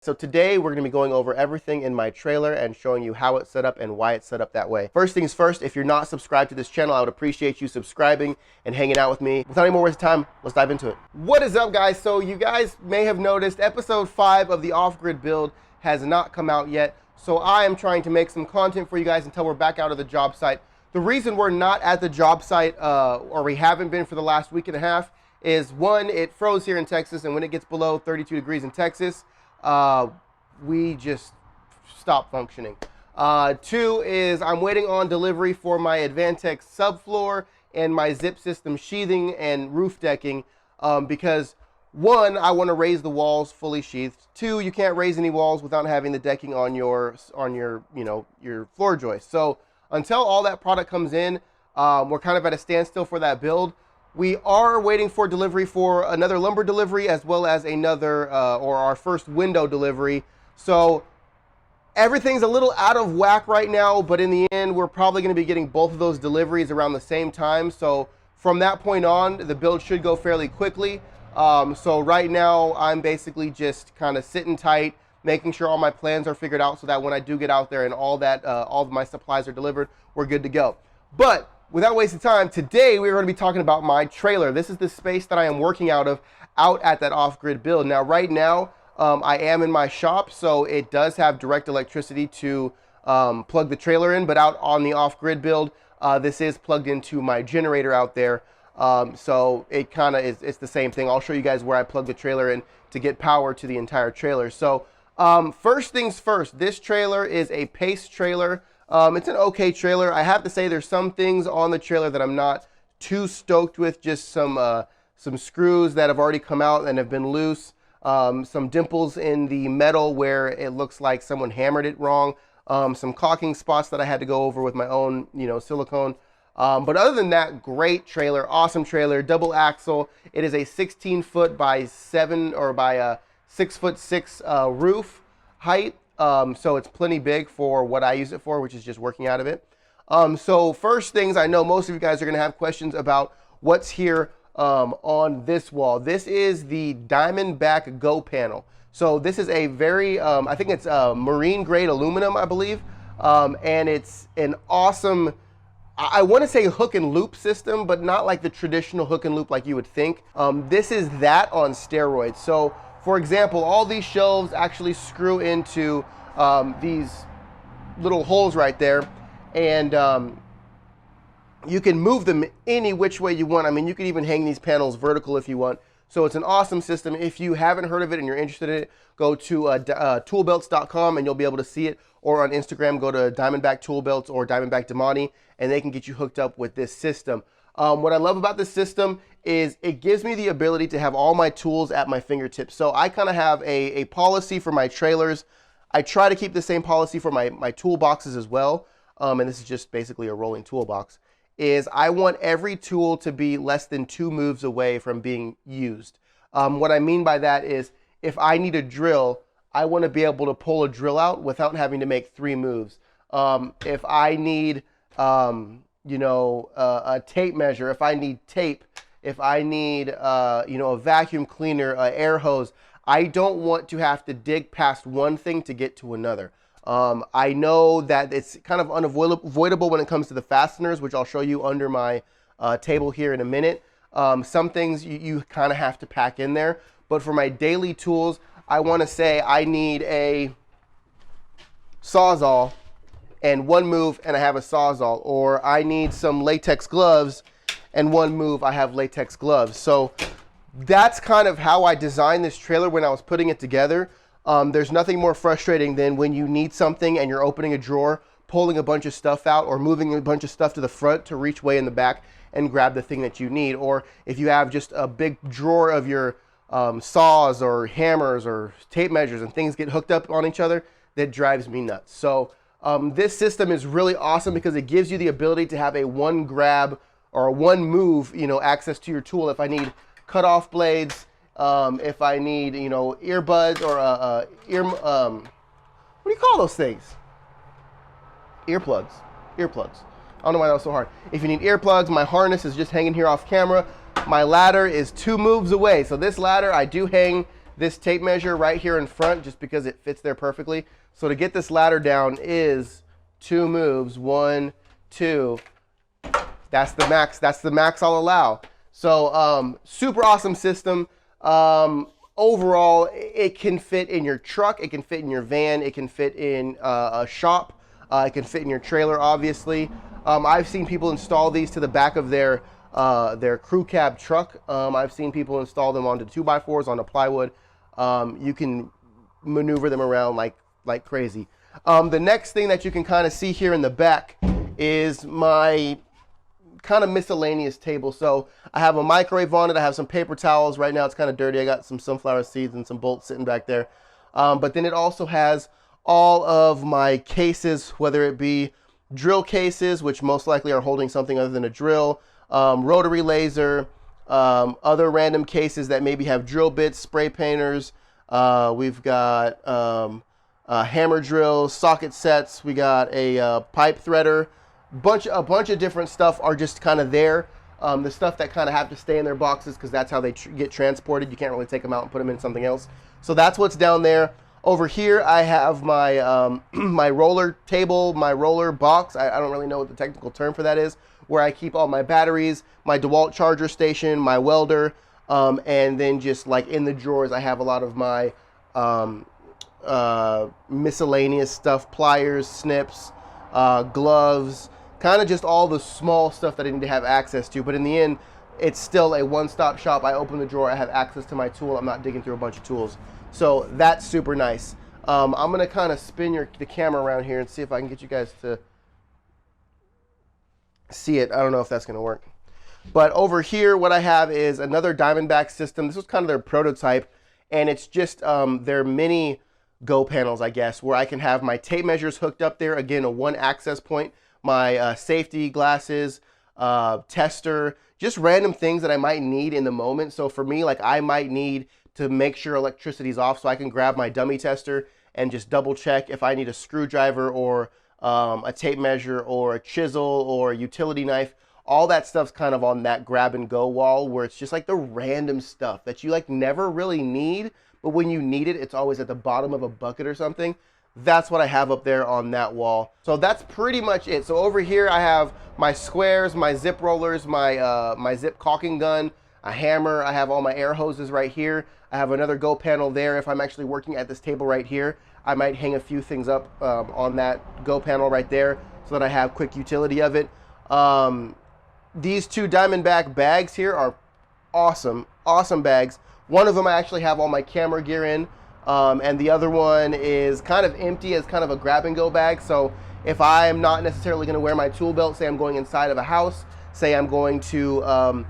So today we're going to be going over everything in my trailer and showing you how it's set up and why it's set up that way. First things first, if you're not subscribed to this channel, I would appreciate you subscribing and hanging out with me. Without any more waste of time, let's dive into it. What is up, guys? So you guys may have noticed episode 5 of the off-grid build has not come out yet. So I am trying to make some content for you guys until we're back out of the job site. The reason we're not at the job site, or we haven't been for the last week and a half, is one, it froze here in Texas, and when it gets below 32 degrees in Texas, we just stop functioning. Two is I'm waiting on delivery for my Advantex subfloor and my zip system sheathing and roof decking, because one, I want to raise the walls fully sheathed. Two, you can't raise any walls without having the decking on your your floor joist. So until all that product comes in, we're kind of at a standstill for that build. We are waiting for delivery for another lumber delivery as well as another, or our first window delivery. So everything's a little out of whack right now, but in the end, we're probably going to be getting both of those deliveries around the same time. So from that point on, the build should go fairly quickly. So right now, I'm basically just kind of sitting tight, making sure all my plans are figured out so that when I do get out there and all of my supplies are delivered, we're good to go. But without wasting time, today we're going to be talking about my trailer. This is the space that I am working out of, out at that off-grid build. Now, right now, I am in my shop, so it does have direct electricity to plug the trailer in, but out on the off-grid build, this is plugged into my generator out there. So it kind of is, it's the same thing. I'll show you guys where I plug the trailer in to get power to the entire trailer. So first things first, this trailer is a Pace trailer. It's an okay trailer. I have to say there's some things on the trailer that I'm not too stoked with. Just some screws that have already come out and have been loose. Some dimples in the metal where it looks like someone hammered it wrong. Some caulking spots that I had to go over with my own, silicone. But other than that, great trailer, awesome trailer, double axle. It is a 16-foot by 6'6" roof height. So it's plenty big for what I use it for, which is just working out of it. So first things, I know most of you guys are going to have questions about what's here on this wall. This is the Diamondback Go panel. So this is a very, I think it's marine grade aluminum, I believe. And it's an awesome, I want to say hook and loop system, but not like the traditional hook and loop like you would think. This is that on steroids. So for example, all these shelves actually screw into these little holes right there, and you can move them any which way you want. I mean, you can even hang these panels vertical if you want. So it's an awesome system. If you haven't heard of it and you're interested in it, go to toolbelts.com and you'll be able to see it. Or on Instagram, go to Diamondback Toolbelts or Diamondback Damani, and they can get you hooked up with this system. What I love about this system is it gives me the ability to have all my tools at my fingertips. So I kind of have a policy for my trailers. I try to keep the same policy for my toolboxes as well. And this is just basically a rolling toolbox. Is I want every tool to be less than 2 moves away from being used. What I mean by that is if I need a drill, I want to be able to pull a drill out without having to make 3 moves. If I need a tape measure, if I need tape, if I need, a vacuum cleaner, air hose, I don't want to have to dig past one thing to get to another. I know that it's kind of unavoidable when it comes to the fasteners, which I'll show you under my table here in a minute. Some things you kind of have to pack in there, but for my daily tools, I want to say I need a Sawzall and 1 move and I have a Sawzall, or I need some latex gloves and 1 move I have latex gloves. So that's kind of how I designed this trailer when I was putting it together. There's nothing more frustrating than when you need something and you're opening a drawer, pulling a bunch of stuff out, or moving a bunch of stuff to the front to reach way in the back and grab the thing that you need. Or if you have just a big drawer of your saws or hammers or tape measures and things get hooked up on each other, that drives me nuts. So this system is really awesome because it gives you the ability to have a 1 grab or a 1 move, access to your tool. If I need cut-off blades, if I need, earbuds or what do you call those things? Earplugs. I don't know why that was so hard. If you need earplugs, my harness is just hanging here off camera. My ladder is 2 moves away. So this ladder, I do hang this tape measure right here in front just because it fits there perfectly. So to get this ladder down is 2 moves. 1, 2. That's the max. That's the max I'll allow. So super awesome system. Overall, it can fit in your truck. It can fit in your van. It can fit in a shop. It can fit in your trailer, obviously. I've seen people install these to the back of their crew cab truck. I've seen people install them onto 2x4s, onto plywood. You can maneuver them around like crazy. The next thing that you can kind of see here in the back is my kind of miscellaneous table. So I have a microwave on it. I have some paper towels. Right now it's kind of dirty. I got some sunflower seeds and some bolts sitting back there. But then it also has all of my cases, whether it be drill cases, which most likely are holding something other than a drill, rotary laser, other random cases that maybe have drill bits, spray painters. We've got hammer drills, socket sets. We got a pipe threader. A bunch of different stuff are just kind of there. The stuff that kind of have to stay in their boxes because that's how they get transported. You can't really take them out and put them in something else. So that's what's down there. Over here, I have my my roller table, my roller box. I don't really know what the technical term for that is, where I keep all my batteries, my DeWalt charger station, my welder, and then just like in the drawers, I have a lot of my miscellaneous stuff, pliers, snips, gloves, kind of just all the small stuff that I need to have access to. But in the end, it's still a one-stop shop. I open the drawer, I have access to my tool. I'm not digging through a bunch of tools. So that's super nice. I'm going to kind of spin the camera around here and see if I can get you guys to see it. I don't know if that's going to work. But over here, what I have is another Diamondback system. This was kind of their prototype, and it's just their mini Go panels, I guess, where I can have my tape measures hooked up there. Again, a one access point, my safety glasses, tester, just random things that I might need in the moment. So for me, like I might need to make sure electricity's off so I can grab my dummy tester and just double check if I need a screwdriver or a tape measure or a chisel or a utility knife. All that stuff's kind of on that grab and go wall where it's just like the random stuff that you like never really need, but when you need it, it's always at the bottom of a bucket or something. That's what I have up there on that wall. So that's pretty much it. So over here I have my squares, my zip rollers, my zip caulking gun, a hammer. I have all my air hoses right here. I have another Go panel there. If I'm actually working at this table right here, I might hang a few things up on that Go panel right there so that I have quick utility of it. These two Diamondback bags here are awesome, awesome bags. One of them I actually have all my camera gear in, and the other one is kind of empty as kind of a grab and go bag. So if I'm not necessarily going to wear my tool belt, say I'm going inside of a house, say I'm going to,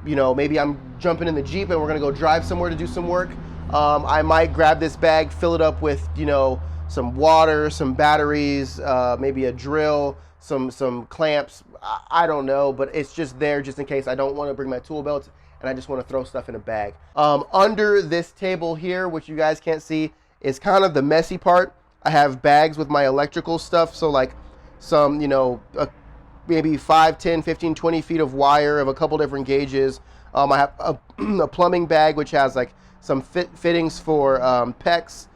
you know, maybe I'm jumping in the Jeep and we're going to go drive somewhere to do some work, I might grab this bag, fill it up with, you know, some water, some batteries, maybe a drill, some clamps. I don't know, but it's just there just in case I don't want to bring my tool belt and I just want to throw stuff in a bag. Under this table here, which you guys can't see, is kind of the messy part. I have bags with my electrical stuff, so like some, you know, maybe 5, 10, 15, 20 feet of wire of a couple different gauges. I have a plumbing bag which has like some fittings for PEX,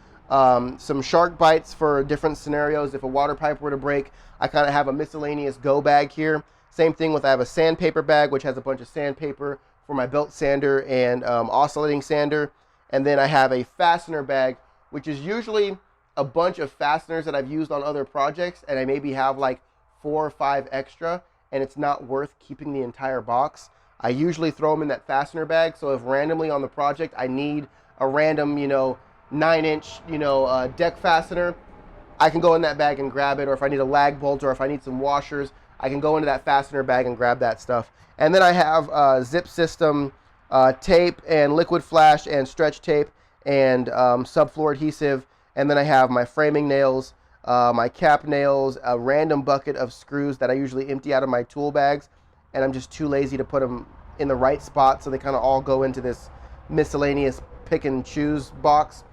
some shark bites for different scenarios. If a water pipe were to break, I kind of have a miscellaneous go bag here. Same thing with, I have a sandpaper bag which has a bunch of sandpaper for my belt sander and oscillating sander. And then I have a fastener bag, which is usually a bunch of fasteners that I've used on other projects, and I maybe have like 4 or 5 extra, and it's not worth keeping the entire box. I usually throw them in that fastener bag, so if randomly on the project I need a random, you know, 9-inch, you know, deck fastener, I can go in that bag and grab it. Or if I need a lag bolt or if I need some washers, I can go into that fastener bag and grab that stuff. And then I have zip system tape and liquid flash and stretch tape and subfloor adhesive. And then I have my framing nails, my cap nails, a random bucket of screws that I usually empty out of my tool bags, and I'm just too lazy to put them in the right spot, so they kind of all go into this miscellaneous pick and choose box.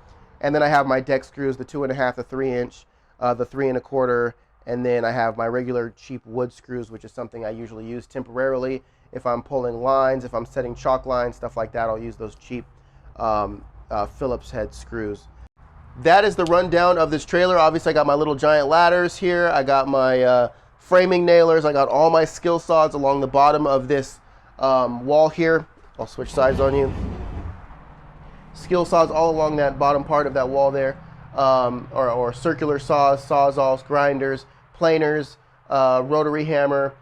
And then I have my deck screws, the 2.5, the 3-inch, the 3 1/4, and then I have my regular cheap wood screws, which is something I usually use temporarily if I'm pulling lines, if I'm setting chalk lines, stuff like that. I'll use those cheap Phillips head screws. That is the rundown of this trailer. Obviously, I got my little giant ladders here. I got my framing nailers. I got all my skill saws along the bottom of this wall here. I'll switch sides on you. Skill saws all along that bottom part of that wall there, or circular saws, sawzalls, grinders, planers, rotary hammer,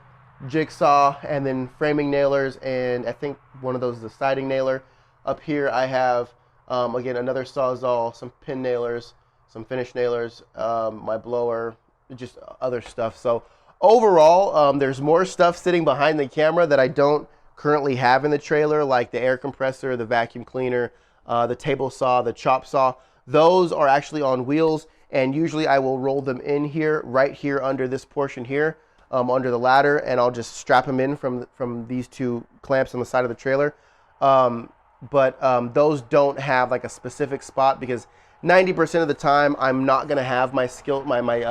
jigsaw, and then framing nailers, and I think one of those is a siding nailer. Up here I have, again, another sawzall, some pin nailers, some finish nailers, my blower, just other stuff. So overall, there's more stuff sitting behind the camera that I don't currently have in the trailer, like the air compressor, the vacuum cleaner, the table saw, the chop saw. Those are actually on wheels, and usually I will roll them in here, right here under this portion here, under the ladder, and I'll just strap them in from these two clamps on the side of the trailer. But those don't have like a specific spot, because 90% of the time I'm not going to have my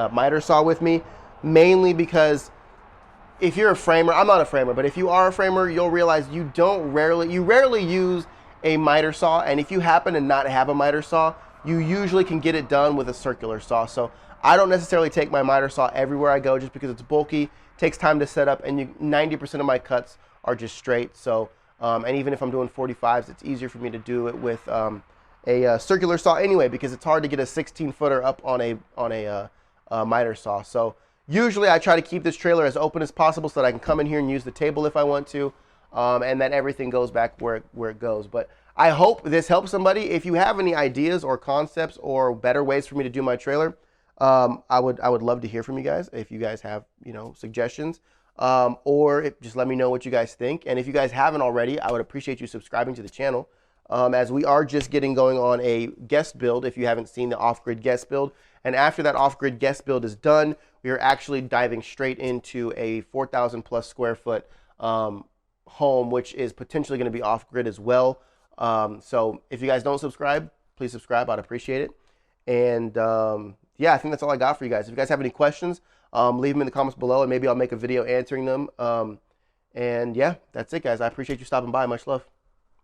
miter saw with me, mainly because if you're a framer, I'm not a framer, but if you are a framer, you'll realize you rarely use a miter saw, and if you happen to not have a miter saw, you usually can get it done with a circular saw. So I don't necessarily take my miter saw everywhere I go, just because it's bulky, takes time to set up, and 90% of my cuts are just straight. So and even if I'm doing 45s, it's easier for me to do it with a circular saw anyway, because it's hard to get a 16-footer up on a miter saw. So usually I try to keep this trailer as open as possible so that I can come in here and use the table if I want to, and then everything goes back where it goes. But I hope this helps somebody. If you have any ideas or concepts or better ways for me to do my trailer, I would love to hear from you guys. If you guys have, suggestions, or just let me know what you guys think. And if you guys haven't already, I would appreciate you subscribing to the channel, as we are just getting going on a guest build, if you haven't seen the off-grid guest build. And after that off-grid guest build is done, we are actually diving straight into a 4,000 plus square foot home, which is potentially going to be off-grid as well. So if you guys don't subscribe, please subscribe. I'd appreciate it. And yeah, I think that's all I got for you guys. If you guys have any questions, leave them in the comments below, and maybe I'll make a video answering them. And yeah, that's it, guys. I appreciate you stopping by. Much love.